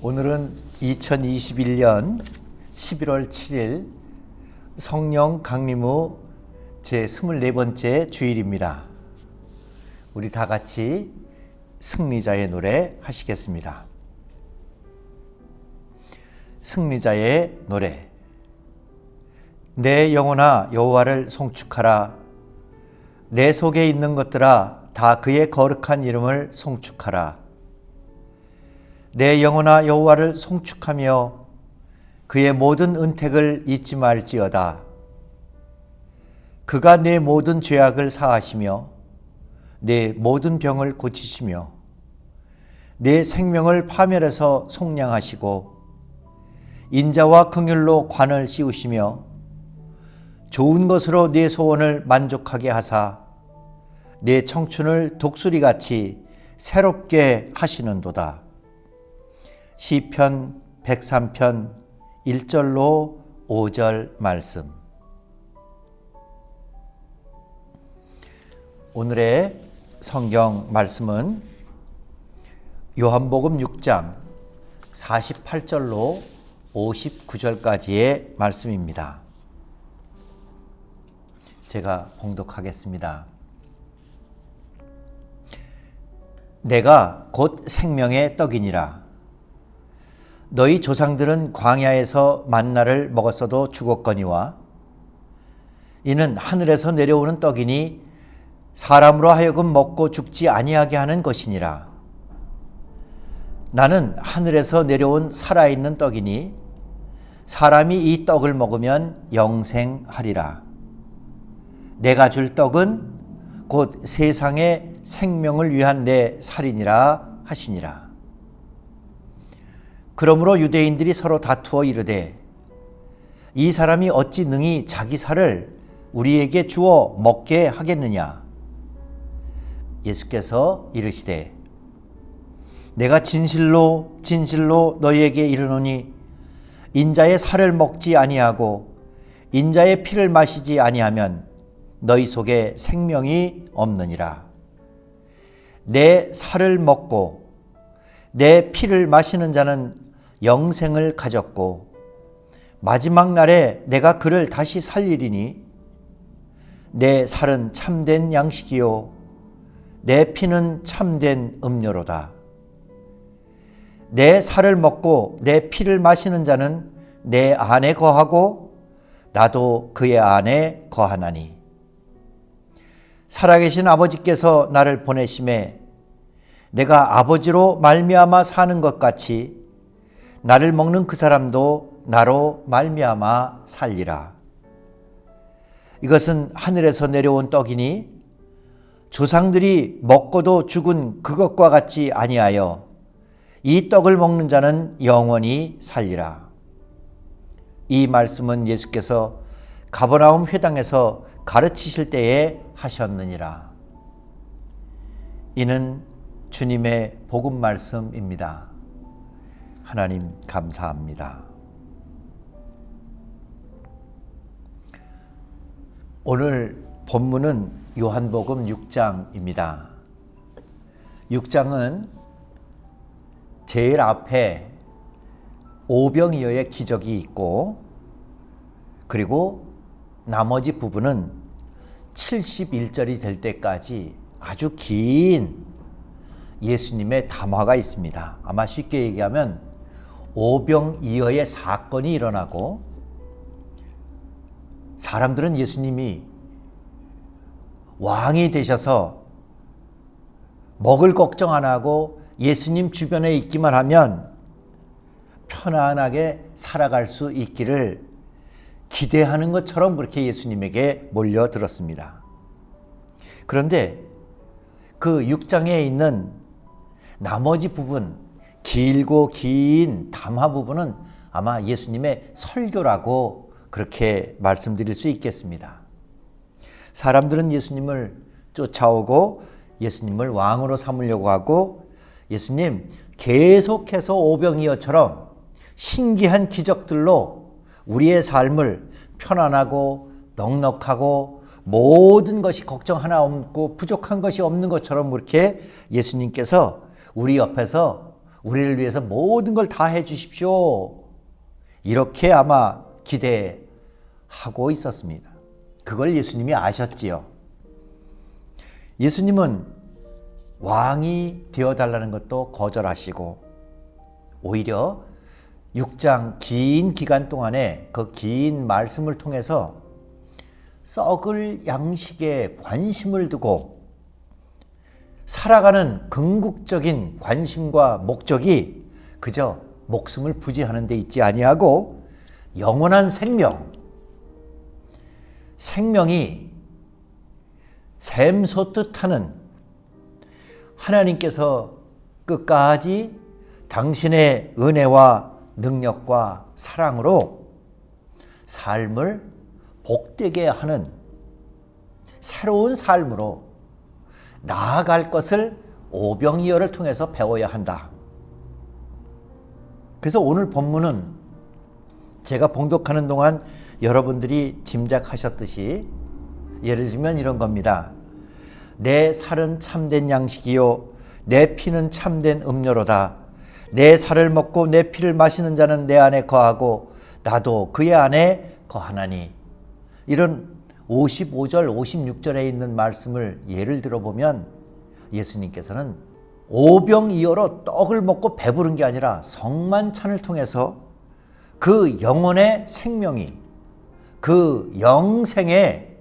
오늘은 2021년 11월 7일 성령 강림후 제 24번째 주일입니다. 우리 다 같이 승리자의 노래 하시겠습니다. 승리자의 노래. 내 영혼아 여호와를 송축하라. 내 속에 있는 것들아 다 그의 거룩한 이름을 송축하라. 내 영혼아 여호와를 송축하며 그의 모든 은택을 잊지 말지어다. 그가 내 모든 죄악을 사하시며 내 모든 병을 고치시며 내 생명을 파멸해서 속량하시고 인자와 긍휼로 관을 씌우시며 좋은 것으로 내 소원을 만족하게 하사 내 청춘을 독수리같이 새롭게 하시는도다. 시편 103편 1절로 5절 말씀. 오늘의 성경 말씀은 요한복음 6장 48절로 59절까지의 말씀입니다. 제가 봉독하겠습니다. 내가 곧 생명의 떡이니라. 너희 조상들은 광야에서 만나를 먹었어도 죽었거니와 이는 하늘에서 내려오는 떡이니 사람으로 하여금 먹고 죽지 아니하게 하는 것이니라. 나는 하늘에서 내려온 살아있는 떡이니 사람이 이 떡을 먹으면 영생하리라. 내가 줄 떡은 곧 세상의 생명을 위한 내 살이니라 하시니라. 그러므로 유대인들이 서로 다투어 이르되 이 사람이 어찌 능히 자기 살을 우리에게 주어 먹게 하겠느냐. 예수께서 이르시되 내가 진실로 진실로 너희에게 이르노니 인자의 살을 먹지 아니하고 인자의 피를 마시지 아니하면 너희 속에 생명이 없느니라. 내 살을 먹고 내 피를 마시는 자는 영생을 가졌고 마지막 날에 내가 그를 다시 살리리니 내 살은 참된 양식이요 내 피는 참된 음료로다. 내 살을 먹고 내 피를 마시는 자는 내 안에 거하고 나도 그의 안에 거하나니 살아계신 아버지께서 나를 보내심에 내가 아버지로 말미암아 사는 것 같이 나를 먹는 그 사람도 나로 말미암아 살리라. 이것은 하늘에서 내려온 떡이니 조상들이 먹고도 죽은 그것과 같지 아니하여 이 떡을 먹는 자는 영원히 살리라. 이 말씀은 예수께서 가버나움 회당에서 가르치실 때에 하셨느니라. 이는 주님의 복음 말씀입니다. 하나님 감사합니다. 오늘 본문은 요한복음 6장입니다. 6장은 제일 앞에 오병이어의 기적이 있고 그리고 나머지 부분은 71절이 될 때까지 아주 긴 예수님의 담화가 있습니다. 아마 쉽게 얘기하면 오병이어의 사건이 일어나고 사람들은 예수님이 왕이 되셔서 먹을 걱정 안 하고 예수님 주변에 있기만 하면 편안하게 살아갈 수 있기를 기대하는 것처럼 그렇게 예수님에게 몰려들었습니다. 그런데 그 6장에 있는 나머지 부분, 길고 긴 담화 부분은 아마 예수님의 설교라고 그렇게 말씀드릴 수 있겠습니다. 사람들은 예수님을 쫓아오고 예수님을 왕으로 삼으려고 하고 예수님 계속해서 오병이어처럼 신기한 기적들로 우리의 삶을 편안하고 넉넉하고 모든 것이 걱정 하나 없고 부족한 것이 없는 것처럼 그렇게 예수님께서 우리 옆에서 우리를 위해서 모든 걸 다 해주십시오. 이렇게 아마 기대하고 있었습니다. 그걸 예수님이 아셨지요. 예수님은 왕이 되어달라는 것도 거절하시고 오히려 6장 긴 기간 동안에 그 긴 말씀을 통해서 썩을 양식에 관심을 두고 살아가는 궁극적인 관심과 목적이 그저 목숨을 부지하는 데 있지 아니하고 영원한 생명이 샘솟듯 하는 하나님께서 끝까지 당신의 은혜와 능력과 사랑으로 삶을 복되게 하는 새로운 삶으로 나아갈 것을 오병이어를 통해서 배워야 한다. 그래서 오늘 본문은 제가 봉독하는 동안 여러분들이 짐작하셨듯이 예를 들면 이런 겁니다. 내 살은 참된 양식이요 내 피는 참된 음료로다. 내 살을 먹고 내 피를 마시는 자는 내 안에 거하고 나도 그의 안에 거하나니. 이런 55절 56절에 있는 말씀을 예를 들어보면 예수님께서는 오병이어로 떡을 먹고 배부른 게 아니라 성만찬을 통해서 그 영혼의 생명이 그 영생의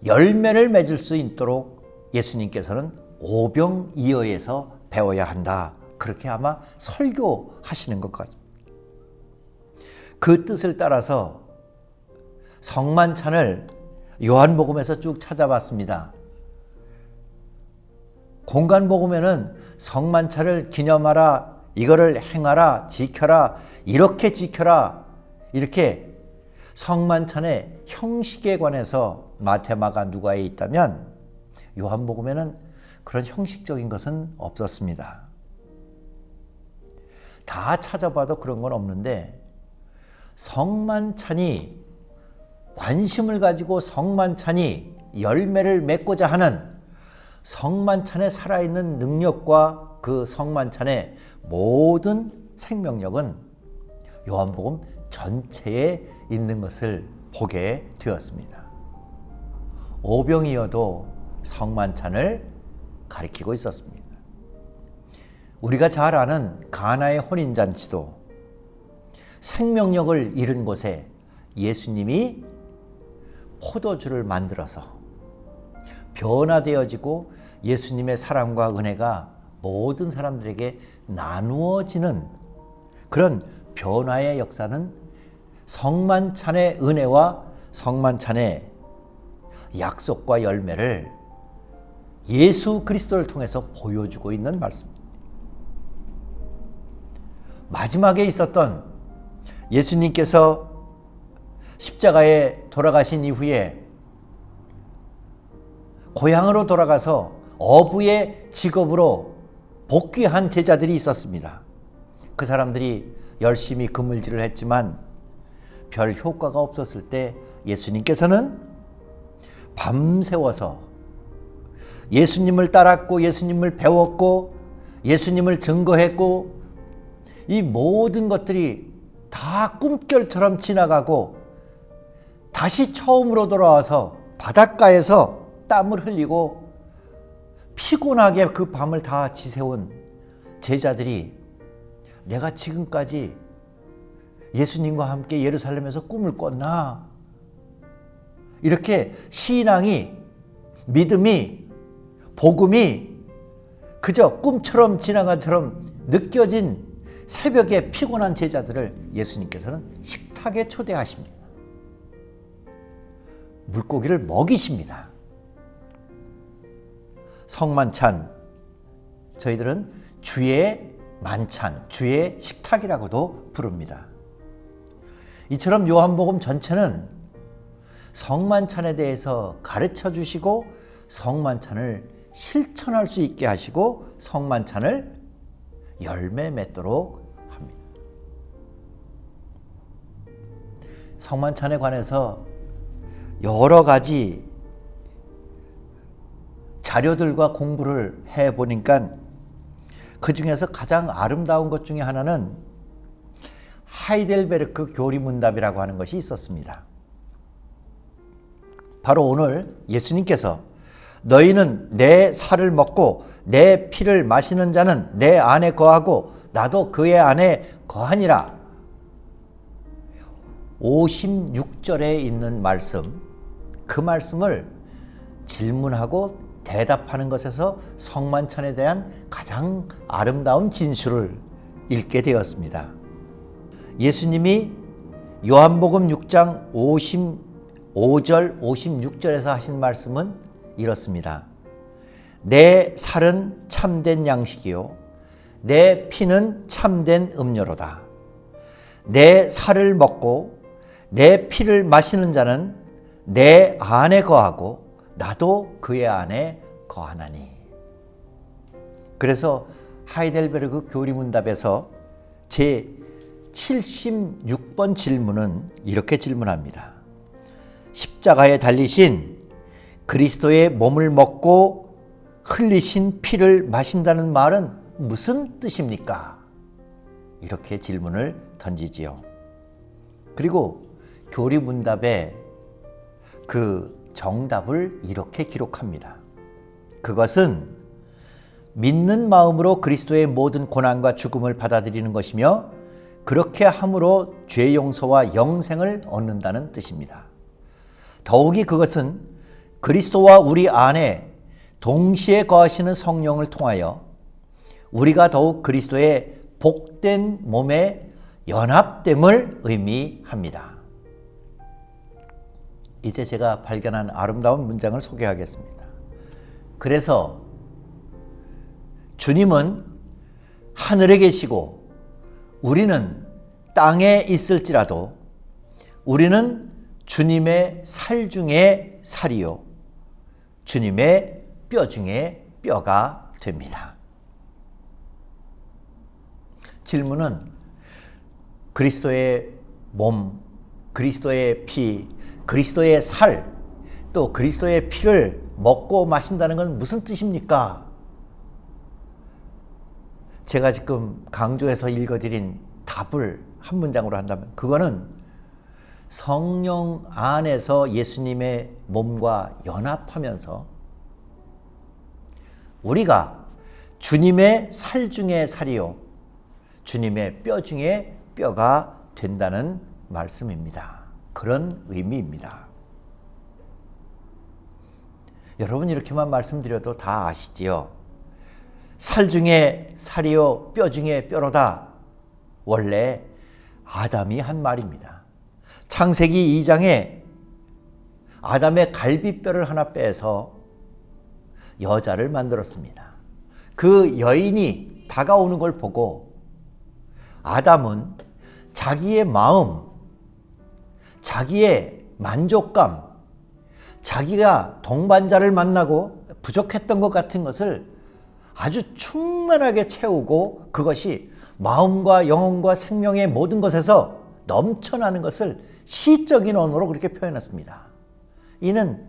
열매를 맺을 수 있도록 예수님께서는 오병이어에서 배워야 한다. 그렇게 아마 설교하시는 것 같습니다. 그 뜻을 따라서 성만찬을 요한복음에서 쭉 찾아봤습니다. 공간복음에는 성만찬을 기념하라, 이거를 행하라, 지켜라, 이렇게 지켜라, 이렇게 성만찬의 형식에 관해서 마태마가 누가에 있다면 요한복음에는 그런 형식적인 것은 없었습니다. 다 찾아봐도 그런 건 없는데 성만찬이 관심을 가지고 성만찬이 열매를 맺고자 하는 성만찬에 살아있는 능력과 그 성만찬의 모든 생명력은 요한복음 전체에 있는 것을 보게 되었습니다. 오병이어도 성만찬을 가리키고 있었습니다. 우리가 잘 아는 가나의 혼인잔치도 생명력을 잃은 곳에 예수님이 포도주를 만들어서 변화되어지고 예수님의 사랑과 은혜가 모든 사람들에게 나누어지는 그런 변화의 역사는 성만찬의 은혜와 성만찬의 약속과 열매를 예수 그리스도를 통해서 보여주고 있는 말씀입니다. 마지막에 있었던 예수님께서 십자가에 돌아가신 이후에 고향으로 돌아가서 어부의 직업으로 복귀한 제자들이 있었습니다. 그 사람들이 열심히 그물질을 했지만 별 효과가 없었을 때 예수님께서는 밤새워서 예수님을 따랐고 예수님을 배웠고 예수님을 증거했고 이 모든 것들이 다 꿈결처럼 지나가고 다시 처음으로 돌아와서 바닷가에서 땀을 흘리고 피곤하게 그 밤을 다 지새운 제자들이 내가 지금까지 예수님과 함께 예루살렘에서 꿈을 꿨나? 이렇게 신앙이, 믿음이, 복음이 그저 꿈처럼 지나간처럼 느껴진 새벽에 피곤한 제자들을 예수님께서는 식탁에 초대하십니다. 물고기를 먹이십니다. 성만찬, 저희들은 주의 만찬, 주의 식탁이라고도 부릅니다. 이처럼 요한복음 전체는 성만찬에 대해서 가르쳐 주시고 성만찬을 실천할 수 있게 하시고 성만찬을 열매 맺도록 합니다. 성만찬에 관해서 여러 가지 자료들과 공부를 해보니까 그 중에서 가장 아름다운 것 중에 하나는 하이델베르크 교리문답이라고 하는 것이 있었습니다. 바로 오늘 예수님께서 너희는 내 살을 먹고 내 피를 마시는 자는 내 안에 거하고 나도 그의 안에 거하니라. 56절에 있는 말씀, 그 말씀을 질문하고 대답하는 것에서 성만찬에 대한 가장 아름다운 진술을 읽게 되었습니다. 예수님이 요한복음 6장 55절 56절에서 하신 말씀은 이렇습니다. 내 살은 참된 양식이요 내 피는 참된 음료로다. 내 살을 먹고 내 피를 마시는 자는 내 안에 거하고 나도 그의 안에 거하나니. 그래서 하이델베르크 교리문답에서 제 76번 질문은 이렇게 질문합니다. 십자가에 달리신 그리스도의 몸을 먹고 흘리신 피를 마신다는 말은 무슨 뜻입니까? 이렇게 질문을 던지지요. 그리고 교리문답에 그 정답을 이렇게 기록합니다. 그것은 믿는 마음으로 그리스도의 모든 고난과 죽음을 받아들이는 것이며 그렇게 함으로 죄 용서와 영생을 얻는다는 뜻입니다. 더욱이 그것은 그리스도와 우리 안에 동시에 거하시는 성령을 통하여 우리가 더욱 그리스도의 복된 몸에 연합됨을 의미합니다. 이제 제가 발견한 아름다운 문장을 소개하겠습니다. 그래서 주님은 하늘에 계시고 우리는 땅에 있을지라도 우리는 주님의 살 중에 살이요 주님의 뼈 중에 뼈가 됩니다. 질문은 그리스도의 몸, 그리스도의 피, 그리스도의 살, 또 그리스도의 피를 먹고 마신다는 건 무슨 뜻입니까? 제가 지금 강조해서 읽어드린 답을 한 문장으로 한다면 그거는 성령 안에서 예수님의 몸과 연합하면서 우리가 주님의 살 중에 살이요 주님의 뼈 중에 뼈가 된다는 말씀입니다. 그런 의미입니다. 여러분 이렇게만 말씀드려도 다 아시지요? 살 중에 살이요 뼈 중에 뼈로다. 원래 아담이 한 말입니다. 창세기 2장에 아담의 갈비뼈를 하나 빼서 여자를 만들었습니다. 그 여인이 다가오는 걸 보고 아담은 자기의 마음, 자기의 만족감, 자기가 동반자를 만나고 부족했던 것 같은 것을 아주 충만하게 채우고 그것이 마음과 영혼과 생명의 모든 것에서 넘쳐나는 것을 시적인 언어로 그렇게 표현했습니다. 이는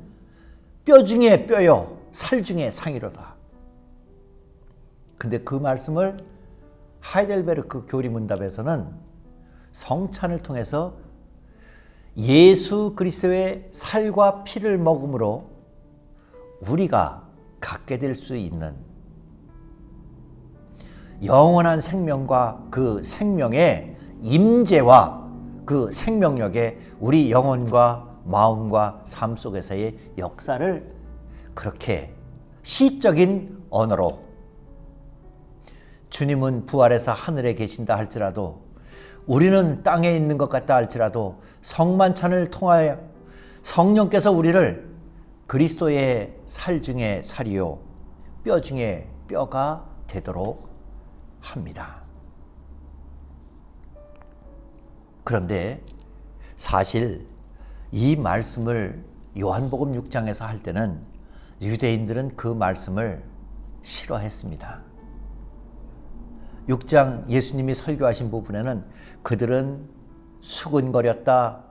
뼈 중에 뼈요 살 중에 상이로다. 근데 그 말씀을 하이델베르크 교리문답에서는 성찬을 통해서 예수 그리스도의 살과 피를 먹음으로 우리가 갖게 될 수 있는 영원한 생명과 그 생명의 임재와 그 생명력에 우리 영혼과 마음과 삶 속에서의 역사를 그렇게 시적인 언어로 주님은 부활해서 하늘에 계신다 할지라도 우리는 땅에 있는 것 같다 할지라도 성만찬을 통하여 성령께서 우리를 그리스도의 살 중에 살이요 뼈 중에 뼈가 되도록 합니다. 그런데 사실 이 말씀을 요한복음 6장에서 할 때는 유대인들은 그 말씀을 싫어했습니다. 6장 예수님이 설교하신 부분에는 그들은 수군거렸다.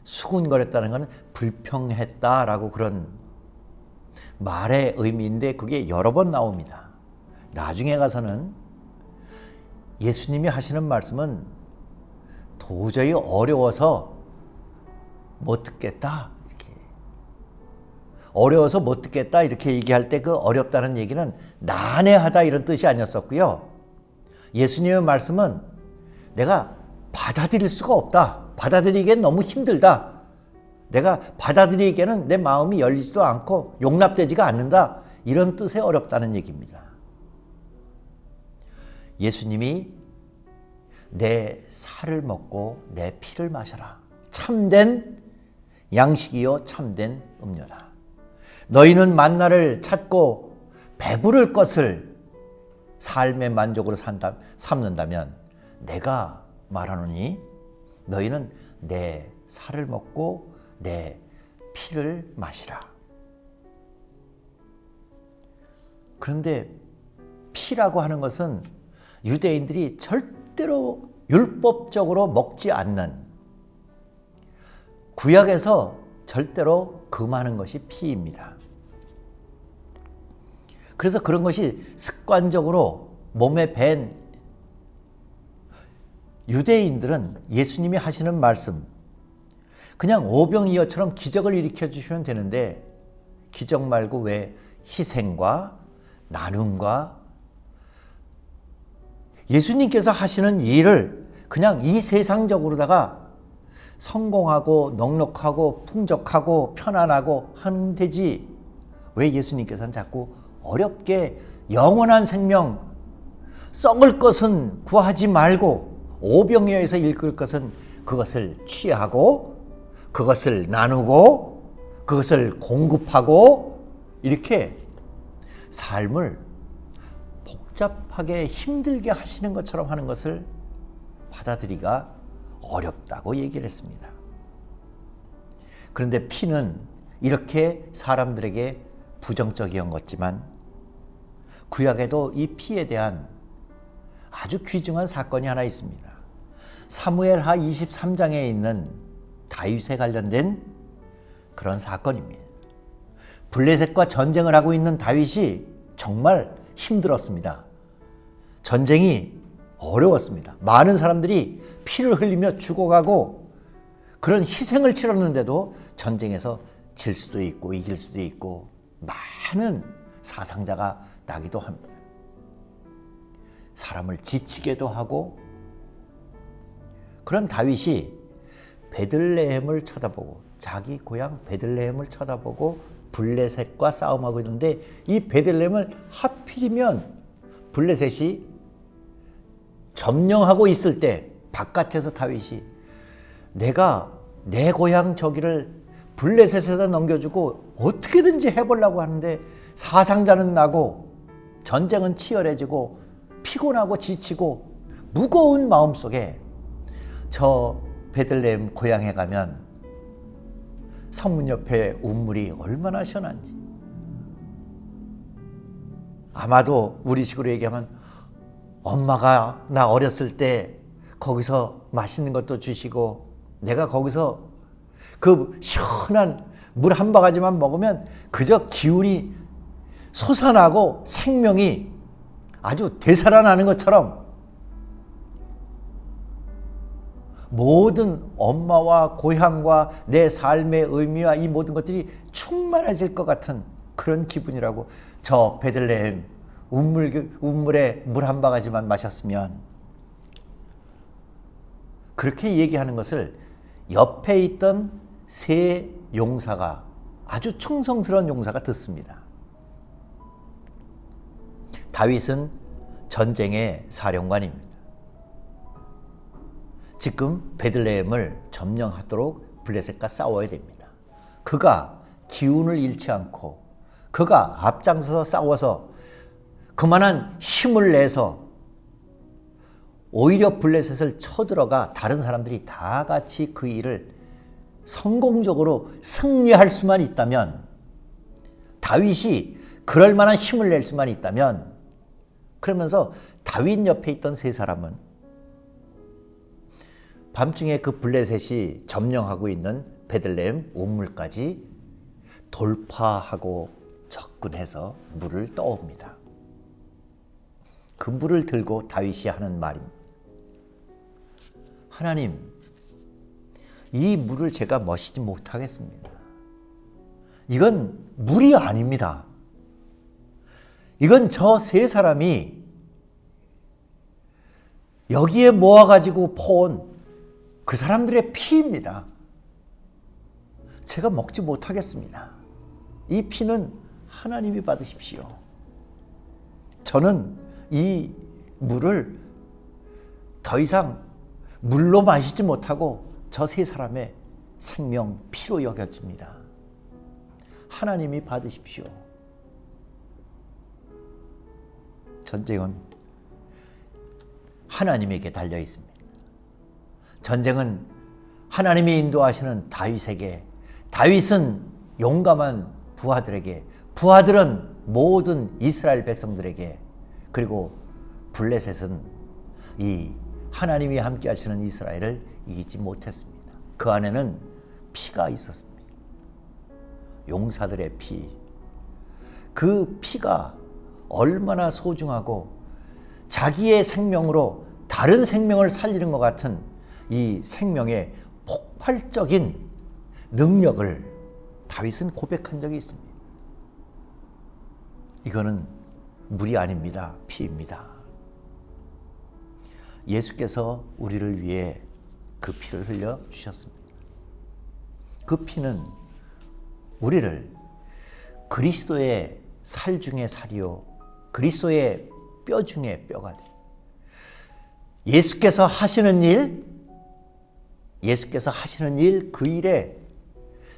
수군거렸다는 것은 불평했다라고 그런 말의 의미인데 그게 여러 번 나옵니다. 나중에 가서는 예수님이 하시는 말씀은 도저히 어려워서 못 듣겠다. 어려워서 못 듣겠다 이렇게 얘기할 때 그 어렵다는 얘기는 난해하다 이런 뜻이 아니었었고요. 예수님의 말씀은 내가 받아들일 수가 없다. 받아들이기엔 너무 힘들다. 내가 받아들이기에는 내 마음이 열리지도 않고 용납되지가 않는다. 이런 뜻의 어렵다는 얘기입니다. 예수님이 내 살을 먹고 내 피를 마셔라. 참된 양식이요 참된 음료다. 너희는 만나를 찾고 배부를 것을 삶의 만족으로 삼는다면 내가 말하노니 너희는 내 살을 먹고 내 피를 마시라. 그런데 피라고 하는 것은 유대인들이 절대로 율법적으로 먹지 않는, 구약에서 절대로 금하는 것이 피입니다. 그래서 그런 것이 습관적으로 몸에 밴 유대인들은 예수님이 하시는 말씀, 그냥 오병이어처럼 기적을 일으켜 주시면 되는데 기적 말고 왜 희생과 나눔과 예수님께서 하시는 일을 그냥 이 세상적으로다가 성공하고 넉넉하고 풍족하고 편안하고 하면 되지, 왜 예수님께서는 자꾸 어렵게 영원한 생명, 썩을 것은 구하지 말고 오병이어에서 일끌 것은 그것을 취하고 그것을 나누고 그것을 공급하고 이렇게 삶을 복잡하게 힘들게 하시는 것처럼 하는 것을 받아들이기가 어렵다고 얘기를 했습니다. 그런데 피는 이렇게 사람들에게 부정적이었지만 구약에도 이 피에 대한 아주 귀중한 사건이 하나 있습니다. 사무엘하 23장에 있는 다윗에 관련된 그런 사건입니다. 블레셋과 전쟁을 하고 있는 다윗이 정말 힘들었습니다. 전쟁이 어려웠습니다. 많은 사람들이 피를 흘리며 죽어가고 그런 희생을 치렀는데도 전쟁에서 질 수도 있고 이길 수도 있고 많은 사상자가 나기도 합니다. 사람을 지치게도 하고, 그런 다윗이 베들레헴을 쳐다보고, 자기 고향 베들레헴을 쳐다보고 블레셋과 싸움하고 있는데, 이 베들레헴을 하필이면 블레셋이 점령하고 있을 때 바깥에서 다윗이 내가 내 고향 저기를 블레셋에다 넘겨주고 어떻게든지 해보려고 하는데 사상자는 나고 전쟁은 치열해지고 피곤하고 지치고 무거운 마음속에 저 베들레헴 고향에 가면 성문 옆에 운물이 얼마나 시원한지, 아마도 우리식으로 얘기하면 엄마가 나 어렸을 때 거기서 맛있는 것도 주시고 내가 거기서 그 시원한 물 한 바가지만 먹으면 그저 기운이 솟아나고 생명이 아주 되살아나는 것처럼 모든 엄마와 고향과 내 삶의 의미와 이 모든 것들이 충만해질 것 같은 그런 기분이라고. 저 베들레헴 운물에 물 한 바가지만 마셨으면, 그렇게 얘기하는 것을 옆에 있던 세 용사가, 아주 충성스러운 용사가 듣습니다. 다윗은 전쟁의 사령관입니다. 지금 베들레헴을 점령하도록 블레셋과 싸워야 됩니다. 그가 기운을 잃지 않고 그가 앞장서서 싸워서 그만한 힘을 내서 오히려 블레셋을 쳐들어가 다른 사람들이 다 같이 그 일을 성공적으로 승리할 수만 있다면, 다윗이 그럴 만한 힘을 낼 수만 있다면, 그러면서 다윗 옆에 있던 세 사람은 밤중에 그 블레셋이 점령하고 있는 베들레헴 운물까지 돌파하고 접근해서 물을 떠옵니다. 그 물을 들고 다윗이 하는 말입니다. 하나님, 이 물을 제가 마시지 못하겠습니다. 이건 물이 아닙니다. 이건 저 세 사람이 여기에 모아가지고 퍼온 그 사람들의 피입니다. 제가 먹지 못하겠습니다. 이 피는 하나님이 받으십시오. 저는 이 물을 더 이상 물로 마시지 못하고 저 세 사람의 생명 피로 여겨집니다. 하나님이 받으십시오. 전쟁은 하나님에게 달려 있습니다. 전쟁은 하나님이 인도하시는 다윗에게, 다윗은 용감한 부하들에게, 부하들은 모든 이스라엘 백성들에게, 그리고 블레셋은 이 하나님이 함께 하시는 이스라엘을 이기지 못했습니다. 그 안에는 피가 있었습니다. 용사들의 피. 그 피가 얼마나 소중하고 자기의 생명으로 다른 생명을 살리는 것 같은 이 생명의 폭발적인 능력을 다윗은 고백한 적이 있습니다. 이거는 물이 아닙니다. 피입니다. 예수께서 우리를 위해 그 피를 흘려 주셨습니다. 그 피는 우리를 그리스도의 살 중에 살이요 그리스도의 뼈 중에 뼈가 돼. 예수께서 하시는 일, 그 일에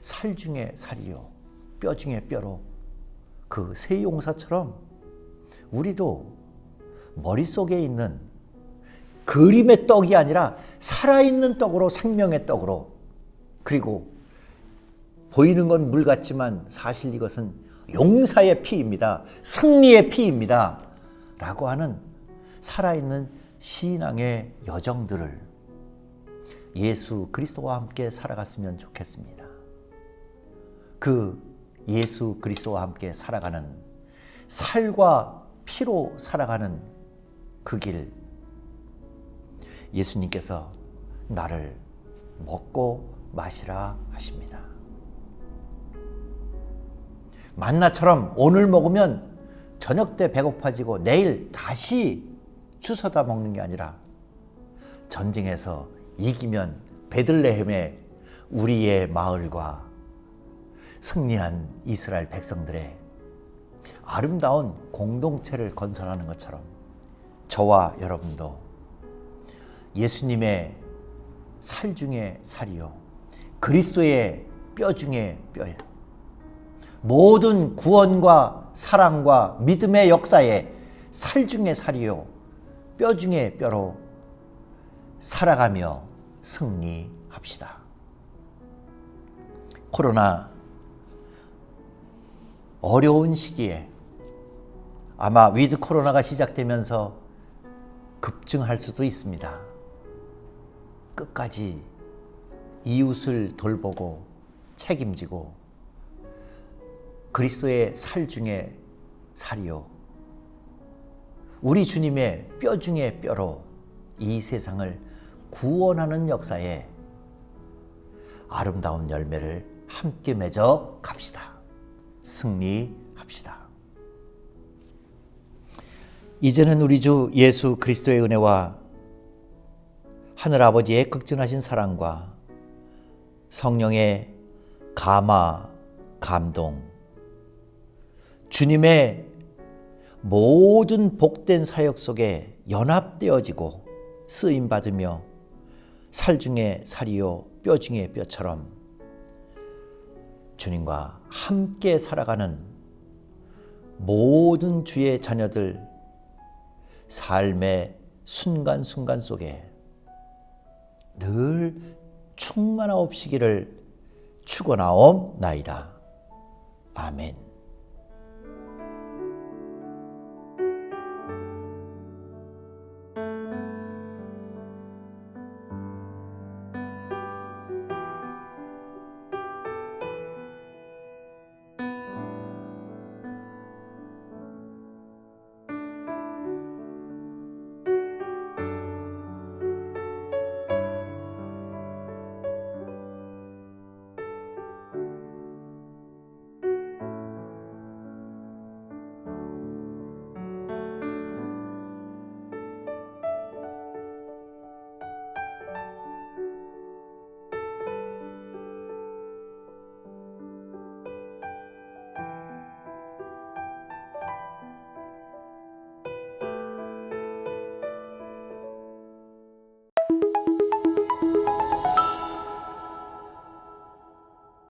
살 중에 살이요 뼈 중에 뼈로 그 세 용사처럼 우리도 머릿속에 있는 그림의 떡이 아니라 살아있는 떡으로, 생명의 떡으로, 그리고 보이는 건 물 같지만 사실 이것은 용사의 피입니다. 승리의 피입니다. 라고 하는 살아있는 신앙의 여정들을 예수 그리스도와 함께 살아갔으면 좋겠습니다. 그 예수 그리스도와 함께 살아가는, 살과 피로 살아가는 그 길, 예수님께서 나를 먹고 마시라 하십니다. 만나처럼 오늘 먹으면 저녁 때 배고파지고 내일 다시 주워다 먹는 게 아니라 전쟁에서 이기면 베들레헴의 우리의 마을과 승리한 이스라엘 백성들의 아름다운 공동체를 건설하는 것처럼 저와 여러분도 예수님의 살 중에 살이요 그리스도의 뼈 중에 뼈예요. 모든 구원과 사랑과 믿음의 역사에 살 중에 살이요 뼈 중에 뼈로 살아가며 승리합시다. 코로나 어려운 시기에 아마 위드 코로나가 시작되면서 급증할 수도 있습니다. 끝까지 이웃을 돌보고 책임지고 그리스도의 살 중에 살이요 우리 주님의 뼈 중에 뼈로 이 세상을 구원하는 역사에 아름다운 열매를 함께 맺어 갑시다. 승리합시다. 이제는 우리 주 예수 그리스도의 은혜와 하늘아버지의 극진하신 사랑과 성령의 감화, 감동, 주님의 모든 복된 사역 속에 연합되어지고 쓰임받으며 살 중에 살이요 뼈 중에 뼈처럼 주님과 함께 살아가는 모든 주의 자녀들 삶의 순간순간 속에 늘 충만하옵시기를 축원하옵나이다. 아멘.